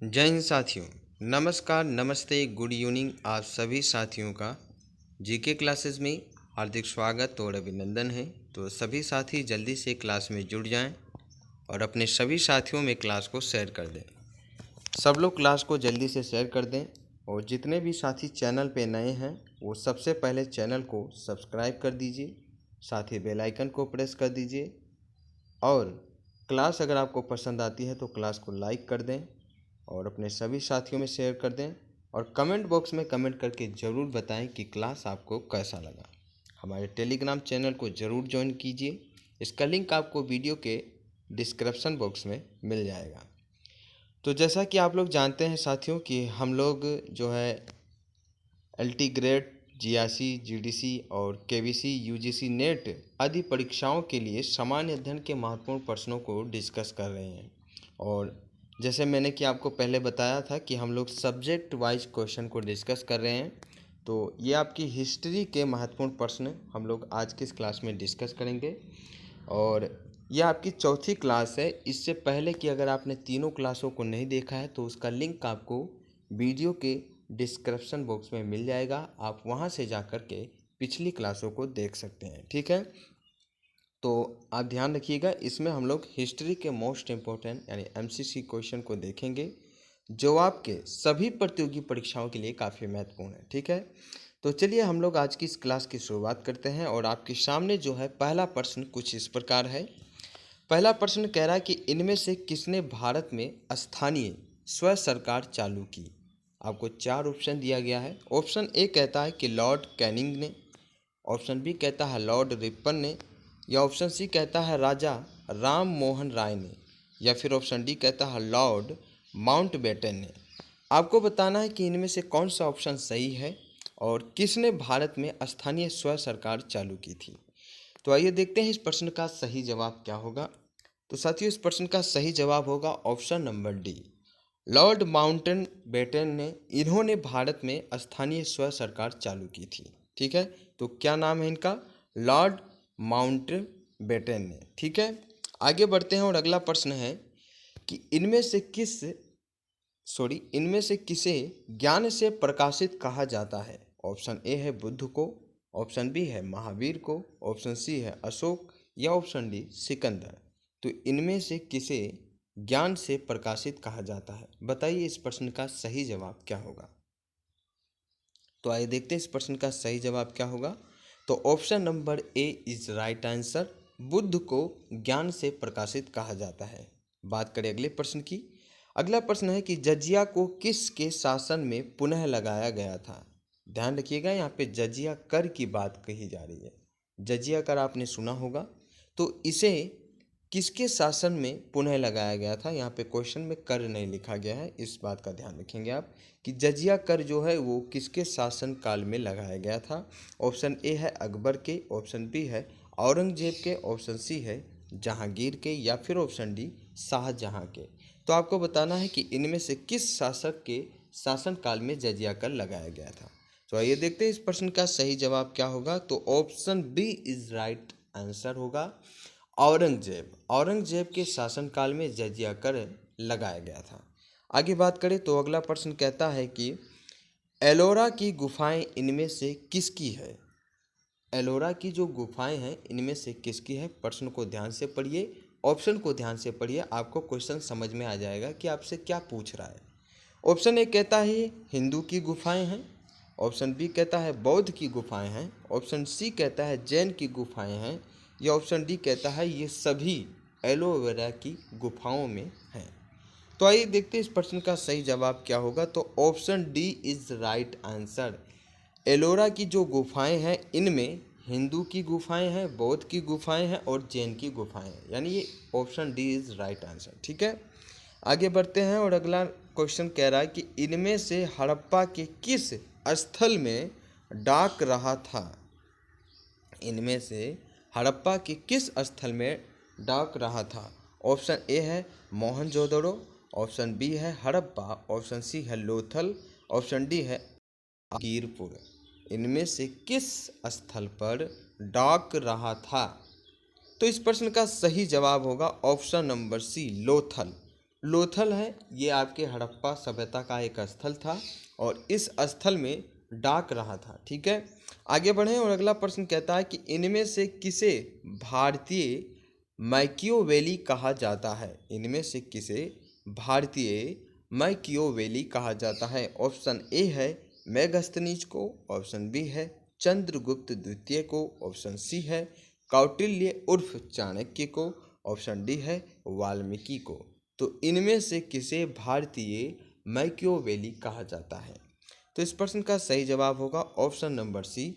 जय हिंद साथियों। नमस्कार, नमस्ते, गुड इवनिंग। आप सभी साथियों का जीके क्लासेस में हार्दिक स्वागत और अभिनंदन है। तो सभी साथी जल्दी से क्लास में जुड़ जाएं और अपने सभी साथियों में क्लास को शेयर कर दें। सब लोग क्लास को जल्दी से शेयर कर दें और जितने भी साथी चैनल पे नए हैं वो सबसे पहले चैनल को सब्सक्राइब कर दीजिए, साथ ही बेल आइकन को प्रेस कर दीजिए और क्लास अगर आपको पसंद आती है तो क्लास को लाइक कर दें और अपने सभी साथियों में शेयर कर दें और कमेंट बॉक्स में कमेंट करके ज़रूर बताएं कि क्लास आपको कैसा लगा। हमारे टेलीग्राम चैनल को ज़रूर ज्वाइन कीजिए, इसका लिंक आपको वीडियो के डिस्क्रिप्शन बॉक्स में मिल जाएगा। तो जैसा कि आप लोग जानते हैं साथियों कि हम लोग जो है LT ग्रेड, GRC, GDC और KVC, UGC, नेट आदि परीक्षाओं के लिए सामान्य अध्ययन के महत्वपूर्ण प्रश्नों को डिस्कस कर रहे हैं। और जैसे मैंने कि आपको पहले बताया था कि हम लोग सब्जेक्ट वाइज क्वेश्चन को डिस्कस कर रहे हैं, तो ये आपकी हिस्ट्री के महत्वपूर्ण प्रश्न हम लोग आज की इस क्लास में डिस्कस करेंगे। और यह आपकी चौथी क्लास है। इससे पहले कि अगर आपने तीनों क्लासों को नहीं देखा है तो उसका लिंक आपको वीडियो के डिस्क्रिप्शन बॉक्स में मिल जाएगा, आप वहां से जाकर के पिछली क्लासों को देख सकते हैं। ठीक है, तो आप ध्यान रखिएगा, इसमें हम लोग हिस्ट्री के मोस्ट इम्पोर्टेंट यानी MCC क्वेश्चन को देखेंगे जो आपके सभी प्रतियोगी परीक्षाओं के लिए काफ़ी महत्वपूर्ण है। ठीक है, तो चलिए हम लोग आज की इस क्लास की शुरुआत करते हैं और आपके सामने जो है पहला प्रश्न कुछ इस प्रकार है। पहला प्रश्न कह रहा है कि इनमें से किसने भारत में स्थानीय स्व सरकार चालू की। आपको चार ऑप्शन दिया गया है। ऑप्शन ए कहता है कि लॉर्ड कैनिंग ने, ऑप्शन बी कहता है लॉर्ड रिपन ने, या ऑप्शन सी कहता है राजा राम मोहन राय ने, या फिर ऑप्शन डी कहता है लॉर्ड माउंटबेटन ने। आपको बताना है कि इनमें से कौन सा ऑप्शन सही है और किसने भारत में स्थानीय स्व सरकार चालू की थी। तो आइए देखते हैं इस प्रश्न का सही जवाब क्या होगा। तो साथियों, इस प्रश्न का सही जवाब होगा option number D, Lord Mountbatten ने। इन्होंने भारत में स्थानीय स्व सरकार चालू की थी। ठीक है, तो क्या नाम है इनका? लॉर्ड माउंटेन बेटन ने। ठीक है, आगे बढ़ते हैं और अगला प्रश्न है कि इनमें से किसे ज्ञान से प्रकाशित कहा जाता है। ऑप्शन ए है बुद्ध को, ऑप्शन बी है महावीर को, ऑप्शन सी है अशोक, या ऑप्शन डी सिकंदर। तो इनमें से किसे ज्ञान से प्रकाशित कहा जाता है, बताइए इस प्रश्न का सही जवाब क्या होगा। तो आइए देखते हैं इस प्रश्न का सही जवाब क्या होगा। तो option number A is right answer, Buddha को ज्ञान से प्रकाशित कहा जाता है। बात करें अगले प्रश्न की। अगला प्रश्न है कि जजिया को किसके शासन में पुनः लगाया गया था। ध्यान रखिएगा, यहाँ पे जजिया कर की बात कही जा रही है। जजिया कर आपने सुना होगा, तो इसे किसके शासन में पुनः लगाया गया था। यहाँ पे क्वेश्चन में कर नहीं लिखा गया है, इस बात का ध्यान रखेंगे आप कि जजिया कर जो है वो किसके शासन काल में लगाया गया था। ऑप्शन ए है अकबर के, ऑप्शन बी है औरंगजेब के, ऑप्शन सी है जहांगीर के, या फिर ऑप्शन डी शाहजहां के। तो आपको बताना है कि इनमें से किस शासक के शासनकाल में जजिया कर लगाया गया था। तो आइए देखते हैं इस प्रश्न का सही जवाब क्या होगा। तो option B is right answer होगा, औरंगजेब के शासनकाल में जजिया कर लगाया गया था। आगे बात करें तो अगला प्रश्न कहता है कि एलोरा की गुफाएं इनमें से किसकी है। एलोरा की जो गुफाएं हैं इनमें से किसकी है। प्रश्न को ध्यान से पढ़िए, ऑप्शन को ध्यान से पढ़िए, आपको क्वेश्चन समझ में आ जाएगा कि आपसे क्या पूछ रहा है। ऑप्शन ए कहता है हिंदू की गुफाएं हैं, ऑप्शन बी कहता है बौद्ध की गुफाएं हैं, ऑप्शन सी कहता है जैन की गुफाएं हैं, या ऑप्शन डी कहता है ये सभी एलोवेरा की गुफाओं में हैं। तो आइए देखते हैं इस प्रश्न का सही जवाब क्या होगा। तो option D is right answer, Ellora की जो गुफाएं हैं इनमें हिंदू की गुफाएं हैं, बौद्ध की गुफाएं हैं और जैन की गुफाएं हैं, यानी ये option D is right answer. ठीक है, आगे बढ़ते हैं और अगला क्वेश्चन कह रहा है कि इनमें से हड़प्पा के किस स्थल में डाक रहा था। इनमें से हड़प्पा के किस स्थल में डाक रहा था। ऑप्शन ए है मोहनजोदड़ो, ऑप्शन बी है हड़प्पा, ऑप्शन सी है लोथल, ऑप्शन डी है कीरपुर। इनमें से किस स्थल पर डाक रहा था। तो इस प्रश्न का सही जवाब होगा option number C Lothal. Lothal है, ये आपके हड़प्पा सभ्यता का एक स्थल था और इस स्थल में डाक रहा था। ठीक है, आगे बढ़ें और अगला प्रश्न कहता है कि इनमें से किसे भारतीय मैकियावेली कहा जाता है। इनमें से किसे भारतीय मैकियावेली कहा जाता है। ऑप्शन ए है मेगास्थनीज को, ऑप्शन बी है चंद्रगुप्त द्वितीय को, ऑप्शन सी है कौटिल्य उर्फ चाणक्य को, ऑप्शन डी है वाल्मीकि को। तो इनमें से किसे भारतीय मैकियावेली कहा जाता है। तो इस प्रश्न का सही जवाब होगा ऑप्शन नंबर सी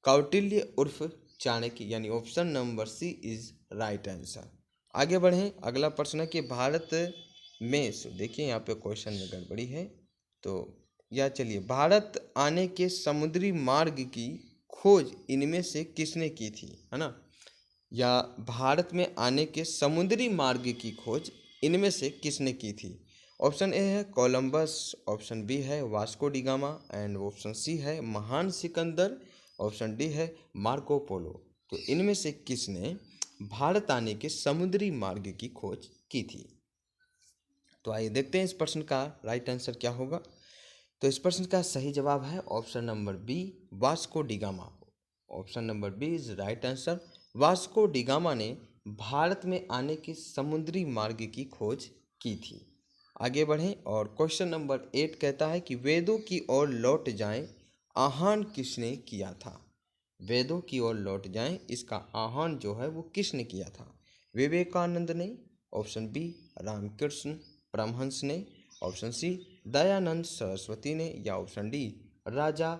कौटिल्य उर्फ चाणक्य, यानी option number C is right answer. आगे बढ़ें, अगला प्रश्न है कि भारत में देखिए यहाँ पे क्वेश्चन में गड़बड़ी है, तो या चलिए, भारत आने के समुद्री मार्ग की खोज इनमें से किसने की थी, है ना, या भारत में आने के समुद्री मार्ग की खोज इनमें से किसने की थी। ऑप्शन ए है कोलंबस, ऑप्शन बी है Vasco da Gama and option C है महान सिकंदर, ऑप्शन डी है मार्को पोलो। तो इनमें से किसने भारत आने के समुद्री मार्ग की खोज की थी। तो आइए देखते हैं इस प्रश्न का राइट आंसर क्या होगा। तो इस प्रश्न का सही जवाब है option number B Vasco da Gama. Option number B is right answer. Vasco da Gama ने भारत में आने के समुद्री मार्ग की खोज की थी। आगे बढ़ें और क्वेश्चन नंबर 8 कहता है कि वेदों की ओर लौट जाएं, आह्वान किसने किया था। वेदों की ओर लौट जाएं, इसका आह्वान जो है वो किसने किया था। विवेकानंद ने, ऑप्शन बी रामकृष्ण परमहंस ने, ऑप्शन सी दयानंद सरस्वती ने, या ऑप्शन डी राजा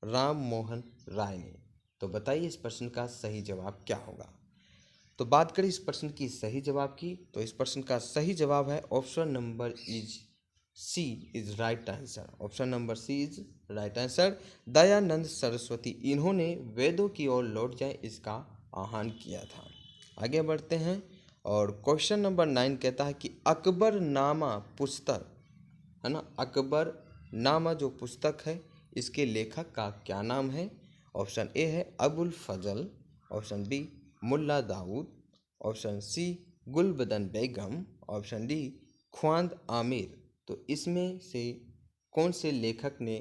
राम मोहन राय ने। तो बताइए इस प्रश्न का सही जवाब क्या होगा। तो बात करें इस प्रश्न की सही जवाब की, तो इस प्रश्न का सही जवाब है option number is C is right answer. Option number C is right answer. Dayanand Saraswati, इन्होंने वेदों की ओर लौट जाए इसका आह्वान किया था। आगे बढ़ते हैं और क्वेश्चन नंबर 9 कहता है कि अकबर नामा पुस्तक, है ना, अकबर नामा जो पुस्तक है इसके लेखक का क्या नाम है। ऑप्शन ए है अबुल फजल, option B Mulla Daud, option C Gulbadan बेगम, ऑप्शन डी ख्वांद आमिर। तो इसमें से कौन से लेखक ने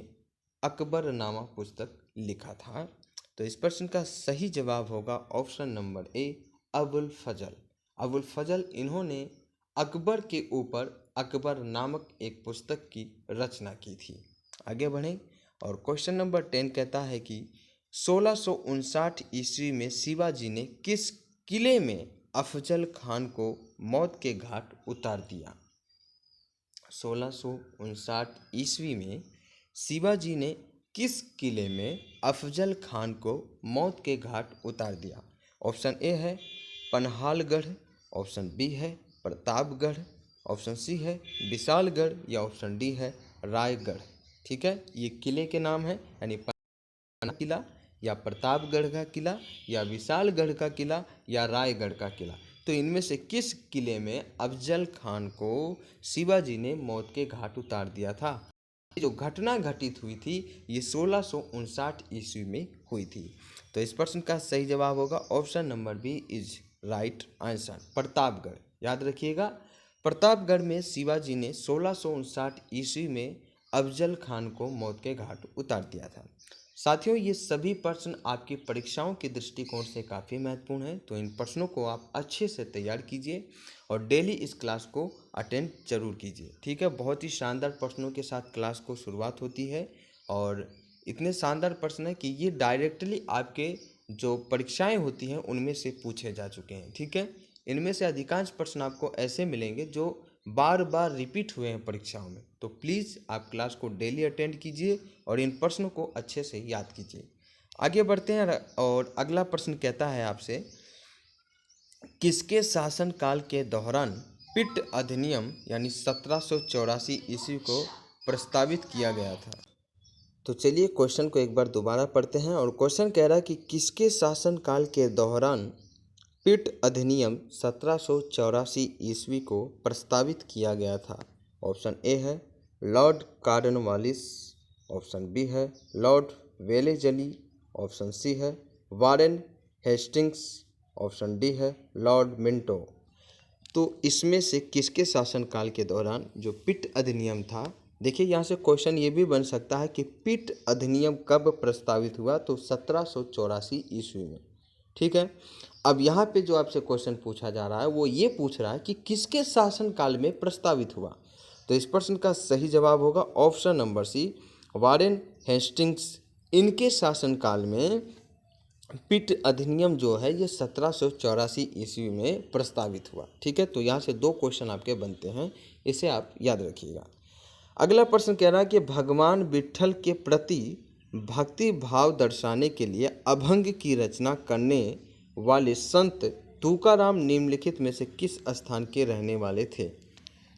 अकबरनामा पुस्तक लिखा था। तो इस प्रश्न का सही जवाब होगा ऑप्शन नंबर ए अबुल फजल। अबुल फजल, इन्होंने अकबर के ऊपर अकबर नामक एक पुस्तक की रचना की थी। आगे बढ़ें और क्वेश्चन नंबर 10 कहता है कि 1659 ईस्वी में शिवाजी ने किस किले में अफजल खान को मौत के घाट उतार दिया। 1659 ईस्वी में शिवाजी ने किस किले में अफजल खान को मौत के घाट उतार दिया। ऑप्शन ए है पनहालगढ़, ऑप्शन बी है प्रतापगढ़, ऑप्शन सी है विशालगढ़, या ऑप्शन डी है रायगढ़। ठीक है, ये किले के नाम है, यानी पन्ना किला, या प्रतापगढ़ का किला, या विशालगढ़ का किला, या रायगढ़ का किला। तो इनमें से किस किले में अफजल खान को शिवाजी ने मौत के घाट उतार दिया था। जो घटना घटित हुई थी ये 1659 ईस्वी में हुई थी। तो इस प्रश्न का सही जवाब होगा option number B is right answer, Pratapgarh. याद रखिएगा, प्रतापगढ़ में शिवाजी ने 1659 ईस्वी में अफजल खान को मौत के घाट उतार दिया था। साथियों, ये सभी प्रश्न आपकी परीक्षाओं के दृष्टिकोण से काफ़ी महत्वपूर्ण हैं, तो इन प्रश्नों को आप अच्छे से तैयार कीजिए और डेली इस क्लास को अटेंड जरूर कीजिए। ठीक है, बहुत ही शानदार प्रश्नों के साथ क्लास को शुरुआत होती है और इतने शानदार प्रश्न हैं कि ये डायरेक्टली आपके जो परीक्षाएं होती हैं उनमें से पूछे जा चुके हैं। ठीक है, इनमें से अधिकांश प्रश्न आपको ऐसे मिलेंगे जो बार बार रिपीट हुए हैं परीक्षाओं में। तो प्लीज़ आप क्लास को डेली अटेंड कीजिए और इन प्रश्नों को अच्छे से याद कीजिए। आगे बढ़ते हैं और अगला प्रश्न कहता है आपसे, किसके शासनकाल के दौरान पिट अधिनियम यानी 1784 ईस्वी को प्रस्तावित किया गया था। तो चलिए क्वेश्चन को एक बार दोबारा पढ़ते हैं और क्वेश्चन कह रहा है कि किसके शासनकाल के दौरान पिट अधिनियम 1784 ईस्वी को प्रस्तावित किया गया था। ऑप्शन ए है लॉर्ड कॉर्नवालिस, ऑप्शन बी है लॉर्ड वेलेजली, ऑप्शन सी है वारेन हेस्टिंग्स, ऑप्शन डी है लॉर्ड मिंटो। तो इसमें से किसके शासनकाल के दौरान जो पिट अधिनियम था, देखिए यहाँ से क्वेश्चन ये भी बन सकता है कि पिट अधिनियम कब प्रस्तावित हुआ, तो 1784 ईस्वी में। ठीक है, अब यहाँ पे जो आपसे क्वेश्चन पूछा जा रहा है वो ये पूछ रहा है कि किसके शासनकाल में प्रस्तावित हुआ। तो इस प्रश्न का सही जवाब होगा option number C, Warren Hastings. इनके शासनकाल में पिट अधिनियम जो है ये 1784 ईस्वी में प्रस्तावित हुआ। ठीक है, तो यहाँ से 2 क्वेश्चन आपके बनते हैं, इसे आप याद रखिएगा। अगला प्रश्न कह रहा है कि भगवान विट्ठल के प्रति भक्ति भाव दर्शाने के लिए अभंग की रचना करने वाले संत तुकाराम निम्नलिखित में से किस स्थान के रहने वाले थे।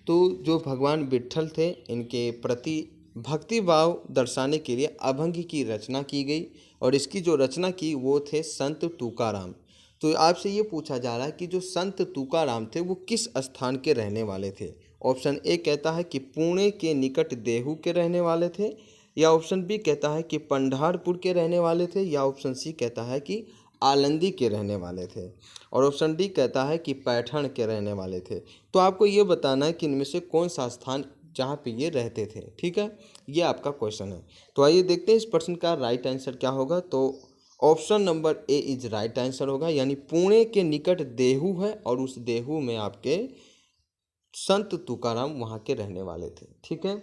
तो जो भगवान विट्ठल थे, इनके प्रति भक्ति भाव दर्शाने के लिए अभंग की रचना की गई और इसकी जो रचना की वो थे संत तुकाराम। तो आपसे ये पूछा जा रहा है कि जो संत तुकाराम थे वो किस स्थान के रहने वाले थे। ऑप्शन ए कहता है कि पुणे के निकट देहू के रहने वाले थे, या ऑप्शन बी कहता है कि पंढरपुर के रहने वाले थे, या ऑप्शन सी कहता है कि आलंदी के रहने वाले थे, और ऑप्शन डी कहता है कि पैठण के रहने वाले थे। तो आपको ये बताना है कि इनमें से कौन सा स्थान जहाँ पे ये रहते थे। ठीक है, ये आपका क्वेश्चन है। तो आइए देखते हैं इस प्रश्न का राइट आंसर क्या होगा। तो option number A is right answer होगा, यानी पुणे के निकट देहू है और उस देहू में आपके संत तुकाराम वहाँ के रहने वाले थे। ठीक है,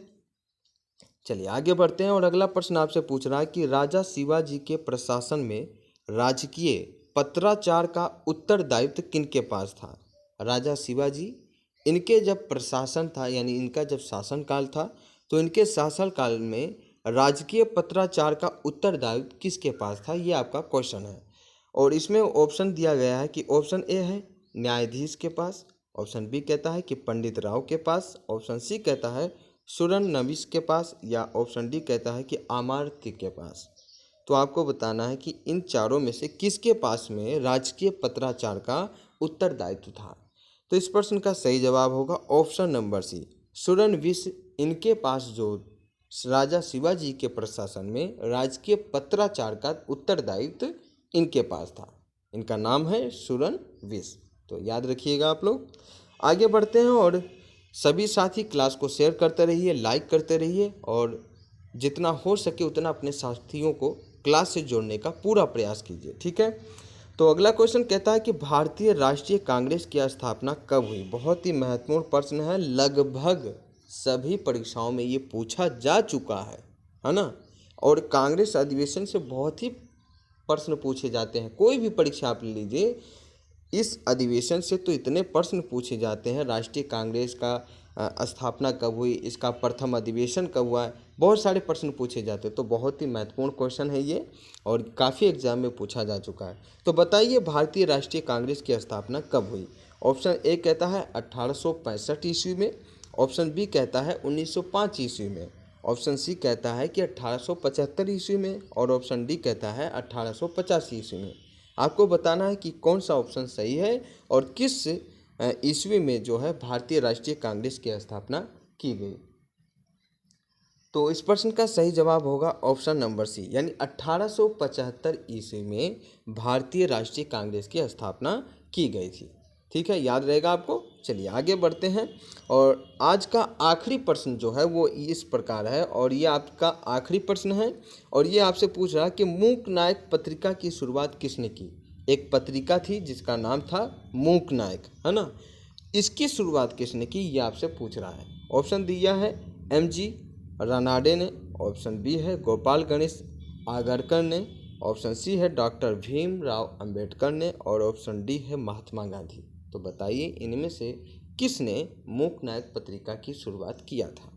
चलिए आगे बढ़ते हैं और अगला प्रश्न आपसे पूछ रहा है कि राजा शिवाजी के प्रशासन में राजकीय पत्राचार का उत्तरदायित्व किनके पास था। राजा शिवाजी, इनके जब प्रशासन था यानी इनका जब शासनकाल था, तो इनके शासनकाल में राजकीय पत्राचार का उत्तरदायित्व किसके पास था, ये आपका क्वेश्चन है। और इसमें ऑप्शन दिया गया है कि ऑप्शन ए है न्यायाधीश के पास, ऑप्शन बी कहता है कि पंडित राव के पास, ऑप्शन सी कहता है सुरन नविश के पास, या ऑप्शन डी कहता है कि अमात्य के पास। तो आपको बताना है कि इन चारों में से किसके पास में राजकीय पत्राचार का उत्तरदायित्व था। तो इस प्रश्न का सही जवाब होगा ऑप्शन नंबर सी, सुरन विश। इनके पास जो राजा शिवाजी के प्रशासन में राजकीय पत्राचार का उत्तरदायित्व इनके पास था। इनका नाम है सुरन विश, तो याद रखिएगा आप लोग। आगे बढ़ते हैं और सभी साथी क्लास को शेयर करते रहिए, लाइक करते रहिए और जितना हो सके उतना अपने साथियों को क्लास से जोड़ने का पूरा प्रयास कीजिए। ठीक है, तो अगला क्वेश्चन कहता है कि भारतीय राष्ट्रीय कांग्रेस की स्थापना कब हुई। बहुत ही महत्वपूर्ण प्रश्न है, लगभग सभी परीक्षाओं में ये पूछा जा चुका है ना। और कांग्रेस अधिवेशन से बहुत ही प्रश्न पूछे जाते हैं, कोई भी परीक्षा आप ले लीजिए, इस अधिवेशन से तो इतने प्रश्न पूछे जाते हैं। राष्ट्रीय कांग्रेस का स्थापना कब हुई, इसका प्रथम अधिवेशन कब हुआ है, बहुत सारे प्रश्न पूछे जाते हैं। तो बहुत ही महत्वपूर्ण क्वेश्चन है ये और काफ़ी एग्जाम में पूछा जा चुका है। तो बताइए भारतीय राष्ट्रीय कांग्रेस की स्थापना कब हुई। ऑप्शन ए कहता है 1865 ईस्वी में, ऑप्शन बी कहता है 1905 ईस्वी में, ऑप्शन सी कहता है कि 1875 ईस्वी में, और ऑप्शन डी कहता है 1885 ईस्वी में। आपको बताना है कि कौन सा ऑप्शन सही है और किस ईस्वी में जो है भारतीय राष्ट्रीय कांग्रेस की स्थापना की गई। तो इस प्रश्न का सही जवाब होगा ऑप्शन नंबर सी, यानी 1875 ईस्वी में भारतीय राष्ट्रीय कांग्रेस की स्थापना की गई थी। ठीक है, याद रहेगा आपको। चलिए आगे बढ़ते हैं और आज का आखिरी प्रश्न जो है वो इस प्रकार है, और ये आपका आखिरी प्रश्न है और ये आपसे पूछ रहा है कि मूक नायक पत्रिका की शुरुआत किसने की। एक पत्रिका थी जिसका नाम था मूक नायक, है ना, इसकी शुरुआत किसने की, ये आपसे पूछ रहा है। ऑप्शन दिया है MG रानाडे ने, ऑप्शन बी है गोपाल गणेश आगरकर ने, ऑप्शन सी है डॉक्टर भीमराव अंबेडकर ने, और ऑप्शन डी है महात्मा गांधी। तो बताइए इनमें से किसने मूक नायक पत्रिका की शुरुआत किया था।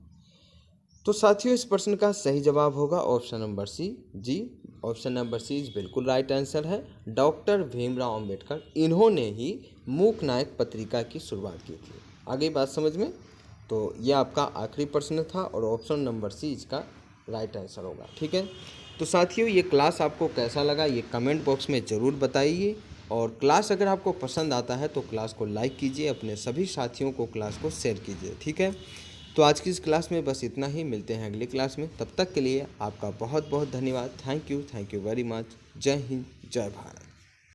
तो साथियों इस प्रश्न का सही जवाब होगा ऑप्शन नंबर सी। जी, ऑप्शन नंबर सी इज बिल्कुल राइट आंसर है। डॉक्टर भीमराव अंबेडकर, इन्होंने ही मूक नायक पत्रिका की शुरुआत की थी। आ गई बात समझ में। तो यह आपका आखिरी प्रश्न था और ऑप्शन नंबर सी इसका राइट आंसर होगा। ठीक है, तो साथियों ये क्लास आपको कैसा लगा ये कमेंट बॉक्स में ज़रूर बताइए, और क्लास अगर आपको पसंद आता है तो क्लास को लाइक कीजिए, अपने सभी साथियों को क्लास को शेयर कीजिए। ठीक है, तो आज की इस क्लास में बस इतना ही, मिलते हैं अगली क्लास में। तब तक के लिए आपका बहुत बहुत धन्यवाद। Thank you very much. जय हिंद, जय भारत।